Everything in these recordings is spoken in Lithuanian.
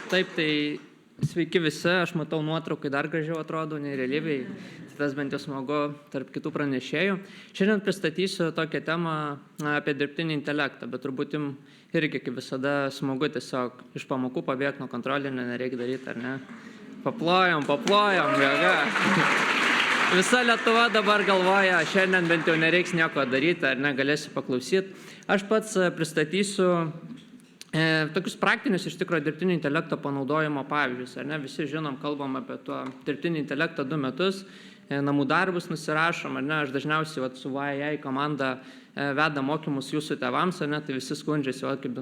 Taip, tai sveiki visi, aš matau nuotraukai dar gražiau atrodo, nei realybėj. Tas bent jau smagu tarp kitų pranešėjų. Šiandien pristatysiu tokią temą apie dirbtinį intelektą, bet turbūt jums irgi, kaip visada, smagu tiesiog iš pamokų pabėgti nuo kontrolinio, nereikia daryti, ar ne? Paplojam, jėga. Visa Lietuva dabar galvoja, šiandien bent jau nereiks nieko daryti, ar ne, galėsiu paklausyti. Aš pats pristatysiu tokius praktinius iš tikrųjų dirbtinio intelekto panaudojimo pavyzdžius. Ar ne? Visi žinom, kalbam apie to dirbtinį intelektą 2 metus, namų darbus nusirašom, ar ne? Aš dažniausiai su YAI komanda veda mokymus jūsų tėvams, ar ne? Tai visi skundžiasi, kaip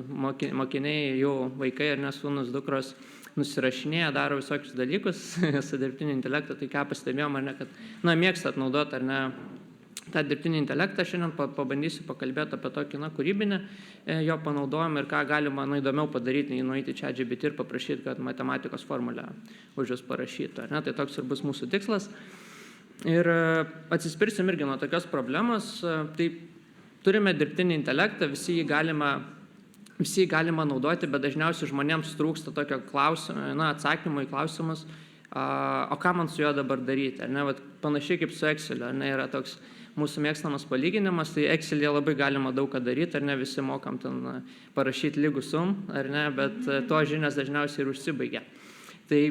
mokiniai, jų vaikai, ar ne, sūnus, dukros nusirašinėja, daro visokius dalykus su dirbtiniu intelektu. Tai ką pastebėjom, ar ne, kad mėgstat naudoti, ar ne, tą dirbtinį intelektą. Šiandien pabandysiu pakalbėti apie tokį kūrybinį jo panaudojimą ir ką galima įdomiau padaryti, nei nueiti į ChatGPT ir paprašyti, kad matematikos formulę už jūs parašytų. Ar ne? Tai toks ir bus mūsų tikslas. Ir atsispirsim irgi nuo tokios problemos. Tai turime dirbtinį intelektą, visi jį galima naudoti, bet dažniausiai žmonėms trūksta tokio atsakymo į klausimus, o ką man su juo dabar daryti. Ar ne? Vat panašiai kaip su Exceliu, ar ne, yra toks mūsų mėgstamas palyginimas, tai Excel'e labai galima daug ką daryti, ar ne, visi mokam ten parašyti lygų sum, ar ne, bet to žinias dažniausiai ir užsibaigia. Tai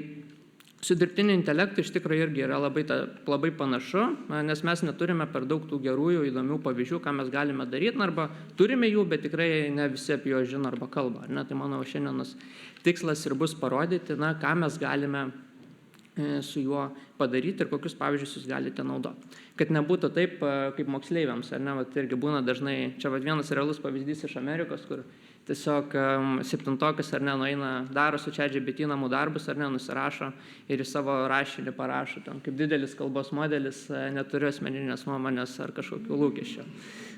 su dirbtiniu intelektu iš tikrųjų irgi yra labai panašu, nes mes neturime per daug tų gerųjų, įdomių pavyzdžių, ką mes galime daryti, arba turime jų, bet tikrai ne visi apie juos žino arba kalba. Ar ne? Tai mano šiandienos tikslas ir bus parodyti, ką mes galime su juo padaryti ir kokius pavyzdžius jūs galite naudoti. Kad nebūtų taip, kaip moksleiviams, ar ne, irgi būna dažnai, čia vienas realus pavyzdys iš Amerikos, kur tiesiog 7-tokas, ar ne, nueina, daro su ChatGPT namų darbus, ar ne, nusirašo ir į savo rašinį parašo, ten, kaip didelis kalbos modelis, neturiu asmeninės nuomonės ar kažkokių lūkesčių.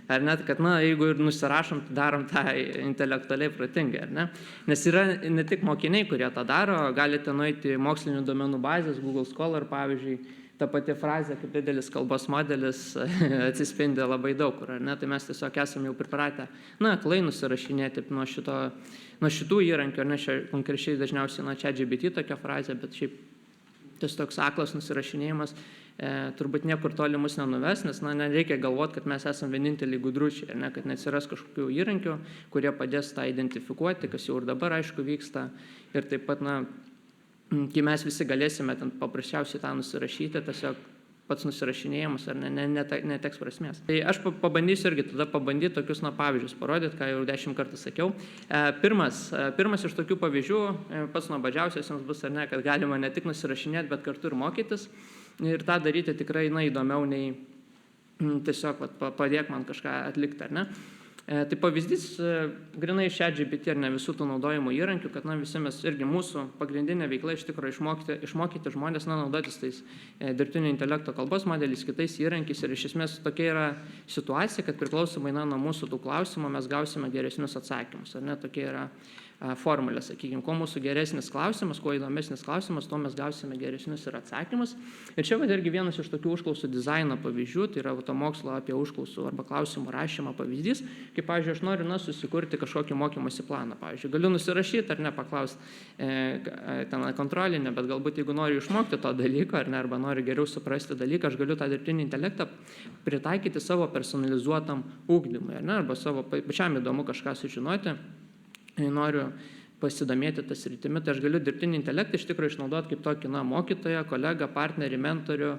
Ar net, kad, jeigu ir nusirašom, tai darom tą intelektualiai protingai, ar ne? Nes yra ne tik mokiniai, kurie tą daro, galite nueiti į mokslinių duomenų bazės, Google Scholar, pavyzdžiui, ta pati frazė, kaip didelis kalbos modelis, atsispindi labai daug kur, ar ne? Tai mes tiesiog esame jau pripratę, aklai nusirašinėti nuo šitų įrankių, ar ne, konkrečiai dažniausiai ChatGPT tokia frazė, bet šiaip tas toks aklas nusirašinėjimas turbūt niekur toli mus nenuves, nes nereikia galvoti, kad mes esame vieninteliai gudručiai, ar ne, kad neatsiras kažkokių įrankių, kurie padės tą identifikuoti, kas jau ir dabar aišku vyksta. Ir taip pat, kai mes visi galėsime ten paprasčiausiai tą nusirašyti, tiesiog pats nusirašinėjimas, ar neteks prasmės. Tai aš pabandysiu irgi tada tokius pavyzdžius parodyti, ką jau 10 kartų sakiau. Pirmas iš tokių pavyzdžių, pats nuobodžiausias jums bus, ar ne, kad galima ne tik nusirašinėti, bet kartu ir mokytis. Ir tą daryti tikrai įdomiau nei tiesiog padėk man kažką atlikti, ar ne. Tai pavyzdys grinai iš ChatGPT ir ne visų tų naudojimo įrankių, kad visi mes irgi mūsų pagrindinė veikla iš tikrųjų išmokyti žmonės naudotis tais dirbtinio intelekto kalbos modeliais, kitais įrankiais. Ir iš esmės tokia yra situacija, kad priklausomai nuo mūsų tų klausimų mes gausime geresnius atsakymus. Ar ne, tokia yra formulė, sakykime, kuo mūsų geresnis klausimas, kuo įdomesnis klausimas, tuo mes gausime geresnius ir atsakymus. Ir čia irgi vienas iš tokių užklausų dizaino pavyzdžių, tai yra to mokslo apie užklausų arba klausimų rašymą pavyzdys, kaip, pavyzdžiui, aš noriu susikurti kažkokį mokymosi planą. Pavyzdžiui, galiu nusirašyti ar ne, paklausti ten kontrolinę, bet galbūt jeigu noriu išmokti to dalyko, ar ne, arba noriu geriau suprasti dalyką, aš galiu tą dirbtinį intelektą pritaikyti savo personalizuotam ugdymui, ar ne, arba savo pačiam įdomu kažką sužinoti. Noriu pasidomėti tą sritimi, tai aš galiu dirbtinį intelektą iš tikrųjų išnaudoti kaip tokį mokytoją, kolegą, partnerį, mentorių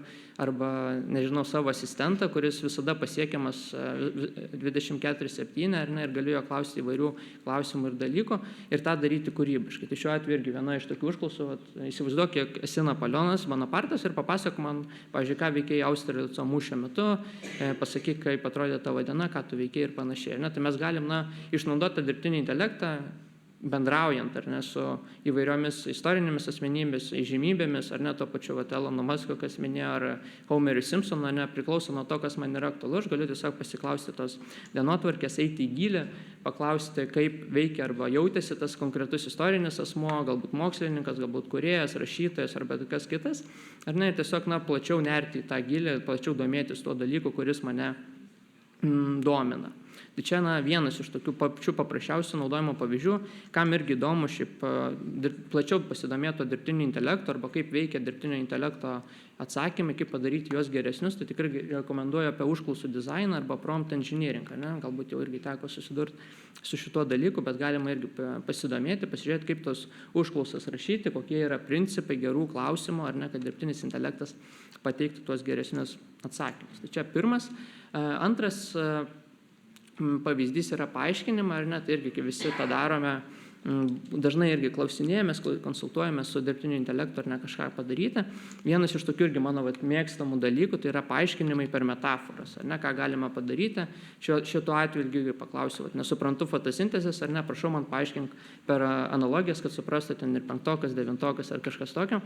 arba, nežinau, savo asistentą, kuris visada pasiekiamas 24/7, ar ne, ir galiu jo klausti įvairių klausimų ir dalykų ir tą daryti kūrybiškai. Tai šiuo atveju irgi viena iš tokių užklausų, įsivaizduok, kiek esi Napoleonas, Bonapartas ir papasakok man, pavyzdžiui, ką veikėjai Austerlico mūšio metu, pasakyk, kaip atrodė tavo diena, ką tu veikėjai ir panašiai. Tai mes galim išnaudoti tą dirbtinį intelektą bendraujant, ar ne, su įvairiomis istorinėmis asmenybėmis, įžymybėmis, ar ne, to pačiu Elono Musko, kas minėjo, ar Homeriu Simpsonu, priklauso nuo to, kas man yra aktualu. Aš galiu tiesiog pasiklausti tos dienotvarkės, eiti į gylį, paklausti, kaip veikia arba jautėsi tas konkretus istorinis asmuo, galbūt mokslininkas, galbūt kūrėjas, rašytojas arba kas kitas, ar ne, tiesiog plačiau nerti į tą gylį, plačiau domėtis tuo dalyku, kuris mane domina. Tai čia vienas iš tokių pačių paprasčiausių naudojimo pavyzdžių, kam irgi įdomu šiaip plačiau pasidomėto dirbtinio intelekto arba kaip veikia dirbtinio intelekto atsakymai, kaip padaryti juos geresnius, tai tikrai rekomenduoju apie užklausų dizainą arba prompt engineering. Galbūt jau irgi teko susidurti su šituo dalyku, bet galima irgi pasidomėti, pasižiūrėti, kaip tos užklausas rašyti, kokie yra principai gerų klausimų, kad dirbtinis intelektas pateiktų tuos geresnius atsakymus. Tai čia pirmas. Antras pavyzdys yra paaiškinimą, tai irgi, kai visi tą darome, dažnai irgi klausinėjomės, konsultuojamės su dirbtiniu intelektu kažką padaryti. Vienas iš tokių irgi mano mėgstamų dalykų, tai yra paaiškinimai per metaforas, ką galima padaryti. Šituo atveju irgi paklausiu, nesuprantu fotosintezės, prašau man paaiškink per analogijas, kad suprastų ten ir 5-okas, 9-okas ar kažkas tokio.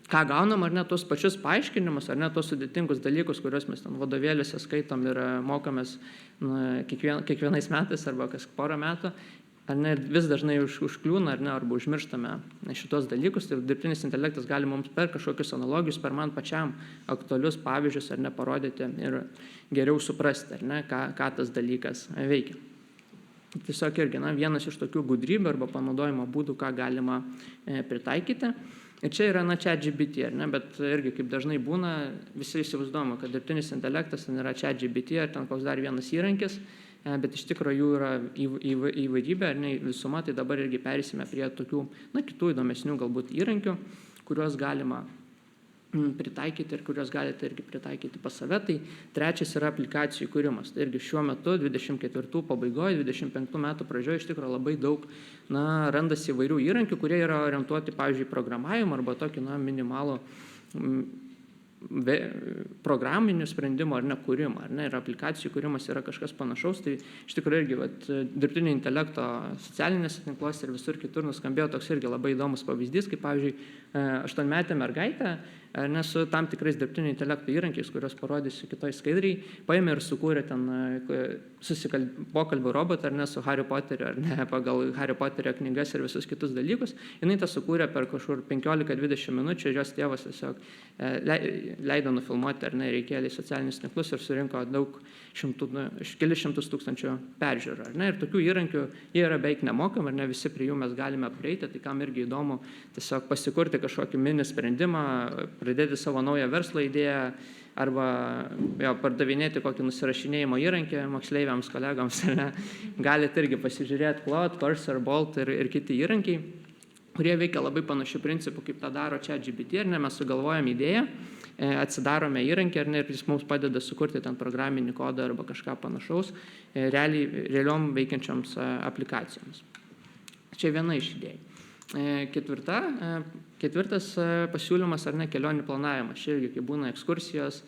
Ką gaunam, tuos pačius paaiškinimus, tuos sudėtingus dalykus, kuriuos mes ten vadovėliuose skaitom ir mokomės kiekvienais metais arba kas porą metų, vis dažnai užkliūna arba užmirštame šitos dalykus. Tai dirbtinis intelektas gali mums per kažkokius analogijus, per man pačiam aktualius pavyzdžius parodyti ir geriau suprasti, ką tas dalykas veikia. Tiesiog irgi vienas iš tokių gudrybių arba panaudojimo būdų, ką galima pritaikyti. Ir čia yra ChatGPT, bet irgi kaip dažnai būna, visi įsivaizduojama, kad dirbtinis intelektas yra ChatGPT ar ten koks dar vienas įrankis, bet iš tikrųjų jų yra įvairybė, visuma, tai dabar irgi perėsime prie tokių kitų įdomesnių galbūt įrankių, kuriuos galima pritaikyti ir kuriuos galite irgi pritaikyti pas save. Tai trečias yra aplikacijų kūrimas. Tai irgi šiuo metu, 24 pabaigoje, 25 metų pradžioje, iš tikrųjų labai daug randasi įvairių įrankių, kurie yra orientuoti, pavyzdžiui, programavimą arba tokį minimalų programinių sprendimų kūrimą, ir aplikacijų kūrimas yra kažkas panašaus. Tai iš tikrųjų irgi dirbtinio intelekto socialinėse tinkluose ir visur kitur nuskambėjo toks irgi labai įdomus pavyzdys, kaip pavyzdžiui 8-metė mergaitė su tam tikrais dirbtinio intelekto įrankiais, kuriuos parodysiu kitoj skaidriai, paėmė ir sukūrė ten pokalbių robotą su Harry Potteriu, pagal Harry Potterio knygas ir visus kitus dalykus. Jinai tą sukūrė per kažkur 15-20 minučių ir jos tėvas tiesiog leido nufilmuoti ir įkėlė į socialinius tinklus ir surinko kelis šimtus tūkstančių peržiūrų. Ir tokių įrankių jie yra beveik nemokami, visi prie jų mes galime prieiti, tai kam irgi įdomu tiesiog pasikurti kažkokį mini sprendimą, pradėti savo naują verslo idėją arba pardavinėti kokį nusirašinėjimo įrankį moksleiviams, kolegams. Galite irgi pasižiūrėti Claude, Cursor, Bolt ir kiti įrankiai, kurie veikia labai panašių principų, kaip tą daro ChatGPT. Mes sugalvojam idėją, atsidarome įrankį ir jis mums padeda sukurti ten programinį kodą arba kažką panašaus realiom veikiančioms aplikacijoms. Čia viena iš idėjų. Ketvirtas pasiūlymas kelionių planavimas. Čia irgi, kai būna ekskursijos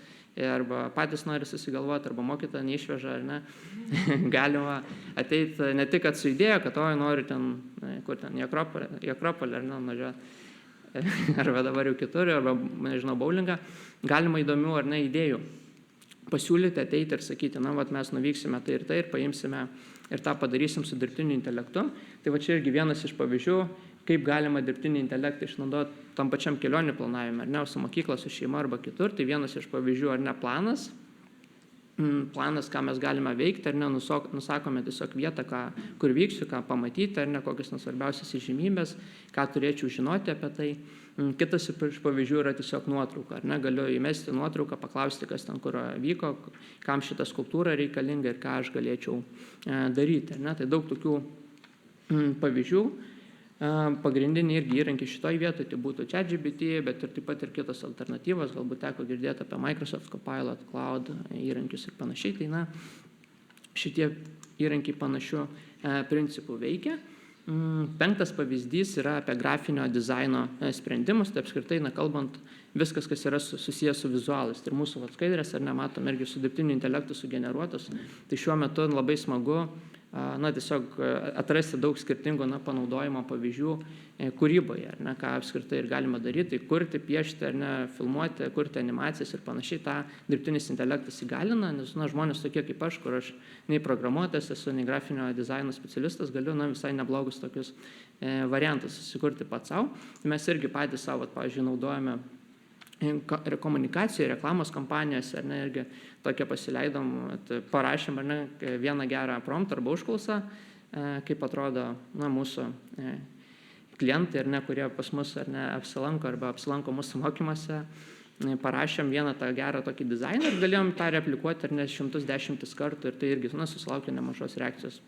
arba patys nori susigalvoti, arba mokytoja neišveža, galima ateiti ne tik su idėja, kad noriu ten, kur ten, į Akropolį, nuvažiuoti, arba dabar jau kitur, arba, nežinau, bowlingą. Galima įdomių idėjų pasiūlyti, ateiti ir sakyti, mes nuvyksime tai ir paimsime ir tą padarysim su dirbtiniu intelektu. Tai čia irgi vienas iš pavyzdžių, kaip galima dirbtinį intelektą išnaudoti tam pačiam kelionių planavime, su mokykla, su šeima arba kitur. Tai vienas iš pavyzdžių, planas, ką mes galime veikti, nusakome tiesiog vietą, kur vyksiu, ką pamatyti, kokias svarbiausias įžymybės, ką turėčiau žinoti apie tai. Kitas iš pavyzdžių yra tiesiog nuotrauka. Galiu įmesti nuotrauką, paklausti, kas ten kur vyko, kam šita skulptūra reikalinga ir ką aš galėčiau daryti. Tai daug tokių pavyzdžių. Pagrindiniai irgi įrankiai šitoj vietoje tai būtų ChatGPT, bet ir taip pat ir kitos alternatyvos, galbūt teko girdėti apie Microsoft Copilot, Cloud įrankius ir panašiai. Tai šitie įrankiai panašių principų veikia. Penktas pavyzdys yra apie grafinio dizaino sprendimus, tai apskritai, kalbant, viskas, kas yra susijęs su vizualais. Tai mūsų skaidrės, matom, irgi su dirbtiniu intelektu sugeneruotos. Tai šiuo metu labai smagu tiesiog atrasti daug skirtingų panaudojimo pavyzdžių kūryboje, ką apskritai ir galima daryti, kurti, piešti, filmuoti, kurti animacijas ir panašiai. Ta dirbtinis intelektas įgalina, nes žmonės tokie kaip aš, kur aš nei programuotojas esu, nei grafinio dizaino specialistas, galiu visai neblogus tokius variantus susikurti pats savo. Mes irgi patys savo, pavyzdžiui, naudojame komunikacijoje, reklamos kampanijose, ar ne, irgi tokia pasileidom, parašėm, ar ne, vieną gerą prompt arba užklausą, kaip atrodo, mūsų klientai, ar ne, kurie pas mus, ar ne, apsilanko arba apsilanko mūsų mokymuose, parašėm vieną tą gerą tokį dizainą ir galėjom tą replikuoti, ar ne, 110 kartų ir tai irgi, susilaukė nemažos reakcijos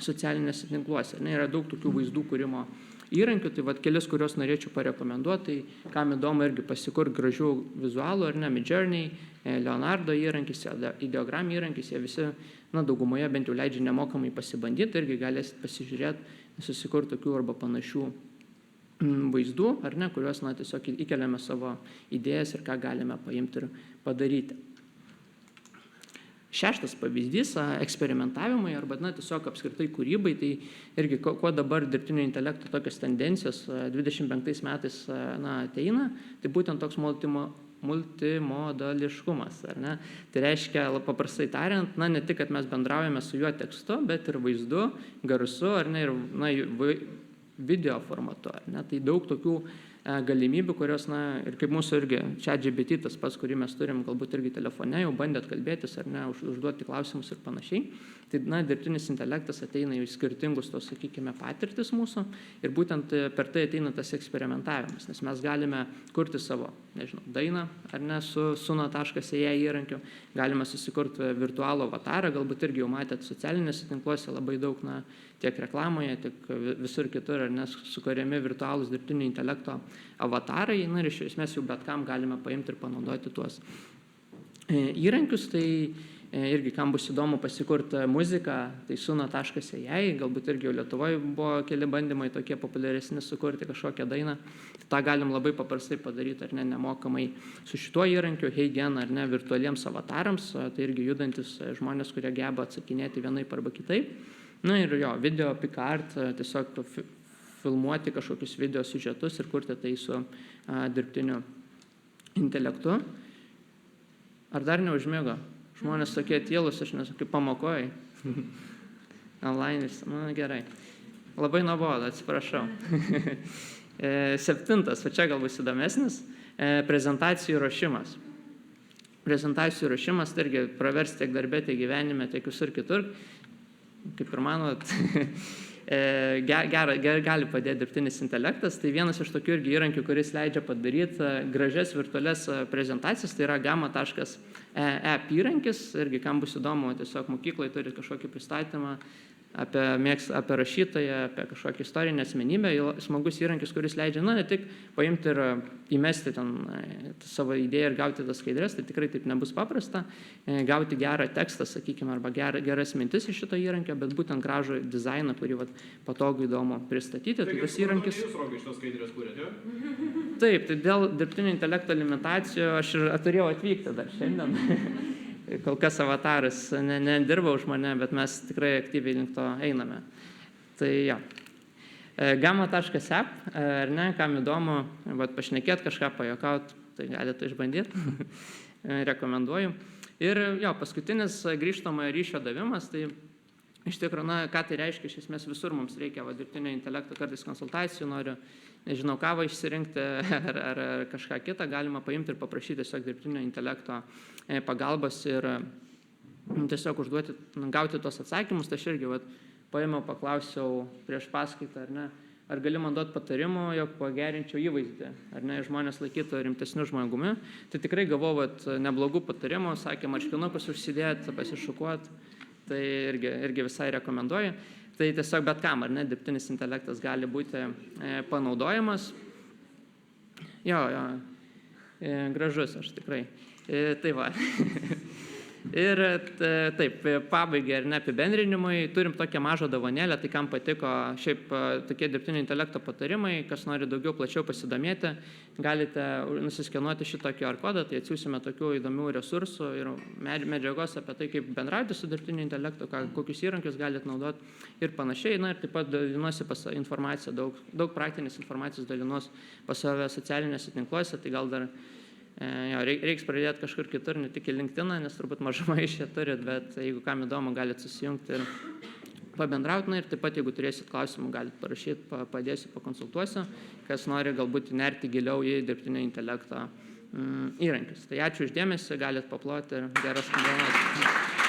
socialinėse tinkluose. Yra daug tokių vaizdų kūrimo įrankių, tai vat kelis, kuriuos norėčiau parekomenduoti, tai kam įdomu irgi pasikurti gražių vizualų, ar ne, Midjourney, Leonardo įrankis, Ideogram įrankis, jie visi, daugumoje bent jau leidžia nemokamai pasibandyti, irgi galėsit pasižiūrėti, susikurti tokių arba panašių vaizdų, ar ne, kuriuos, tiesiog įkeliame savo idėjas ir ką galime paimti ir padaryti. Šeštas pavyzdys - eksperimentavimai arba tiesiog apskritai kūrybai, tai irgi kuo dabar dirbtinio intelekto tokios tendencijos 25 metais ateina, tai būtent toks multimodališkumas, ar ne? Tai reiškia, paprastai tariant, ne tik, kad mes bendraujame su juo tekstu, bet ir vaizdu, garsu, ar ne, ir video formatu, ar ne? Tai daug tokių galimybių, kurios, ir kaip mūsų irgi ChatGPT, tas pats, kurį mes turim galbūt irgi telefone, jau bandėt kalbėtis, ar ne, užduoti klausimus ir panašiai. Tai, dirbtinis intelektas ateina į skirtingus tos, sakykime, patirtis mūsų ir būtent per tai ateina tas eksperimentavimas, nes mes galime kurti savo, dainą, ar ne, su Suno.ai įrankiu, galime susikurti virtualų avatarą, galbūt irgi jau matėt socialinėse tinkluose labai daug, tiek reklamoje, tiek visur kitur, ar ne, sukuriami virtualūs dirbtinio intelekto avatarai, ir iš esmės jau bet kam galime paimti ir panaudoti tuos įrankius. Tai irgi, kam bus įdomu pasikurti muziką, tai Suno.ai, galbūt irgi jau Lietuvoje buvo keli bandymai tokie populiaresni sukurti kažkokią dainą. Ta galim labai paprastai padaryti, ar ne, nemokamai su šituo įrankiu, HeyGen, ar ne, virtualiems avatarams, tai irgi judantis žmonės, kurie geba atsakinėti vienaip arba kitaip. Ir jo, video, PicsArt, tiesiog filmuoti kažkokius video siužetus ir kurti tai su dirbtiniu intelektu. Ar dar neužmigo? Žmonės tokie tylūs, aš nesu, kaip pamokoj. Online, gerai. Labai nuobodu, atsiprašau. Septintas, čia gal bus įdomesnis, prezentacijų ruošimas. Prezentacijų ruošimas, tai irgi pravers tiek darbė, tiek gyvenime, tiek visur kitur. Kaip ir manot, gali padėti dirbtinis intelektas. Tai vienas iš tokių irgi įrankių, kuris leidžia padaryti gražias virtualias prezentacijas, tai yra Gamma.app įrankis. Irgi, kam bus įdomu, tiesiog mokykloje turi kažkokį pristatymą apie rašytoją, apie kažkokią istorinę asmenybę. Smagus įrankis, kuris leidžia, ne tik paimti ir įmesti ten savo idėją ir gauti tas skaidrės, tai tikrai taip nebus paprasta. Gauti gerą tekstą, sakykime, arba geras mintis iš šito įrankio, bet būtent gražų dizainą, kurį patogu įdomu pristatyti. Tai tas įrankis... Jūs, Rokai, šitos skaidrės kūrėte? Taip, tai dėl dirbtinio intelekto limitacijų aš ir turėjau atvykti dar šiandien. Kol kas avataras nedirba už mane, bet mes tikrai aktyviai link to einame. Tai jo. Gamma.app, ar ne, kam įdomu, pašnekėti kažką, pajuokauti, tai galite išbandyti. Rekomenduoju. Ir jo, paskutinis grįžtamojo ryšio davimas, tai iš tikrųjų, ką tai reiškia, iš esmės visur mums reikia dirbtinio intelekto, kartais konsultacijų, noriu, nežinau, kavą išsirinkti ar kažką kitą, galima paimti ir paprašyti tiesiog dirbtinio intelekto pagalbos ir tiesiog užduoti, gauti tos atsakymus. Tai aš irgi paėmiau, paklausiau prieš paskaitą, ar ne, ar gali man duoti patarimų, jog pagerinčiau įvaizdį, ar ne, žmonės laikytų rimtesniu žmogumi. Tai tikrai gavau neblogų patarimų, sakė, marškinukus užsidėti, pasišukuoti, tai irgi visai rekomenduoju. Tai tiesiog bet kam, ar ne, dirbtinis intelektas gali būti panaudojamas. Jo, gražus aš tikrai. Tai va. Ir taip, pabaigai ar ne apibendrinimui, turim tokią mažą dovanėlę, tai kam patiko šiaip tokie dirbtinio intelekto patarimai, kas nori daugiau plačiau pasidomėti, galite nusiskenuoti šitą QR kodą, tai atsiųsime tokių įdomių resursų ir medžiagos apie tai, kaip bendrauti su dirbtiniu intelektu, kokius įrankius galite naudoti ir panašiai. Ir taip pat dalinuosi informaciją, daug praktinės informacijos dalinuosi pas save socialinėse tinkluose, tai gal dar reiks pradėti kažkur kitur, ne tik į LinkedIną, nes turbūt mažumai iš čia turit, bet jeigu kam įdomu, galite susijungti ir pabendrauti. Ir taip pat, jeigu turėsit klausimų, galite parašyti, padėsiu, pakonsultuosiu, kas nori galbūt nerti giliau į dirbtinio intelekto įrankius. Tai ačiū uždėmesi, galit paploti ir geras skambėjimas.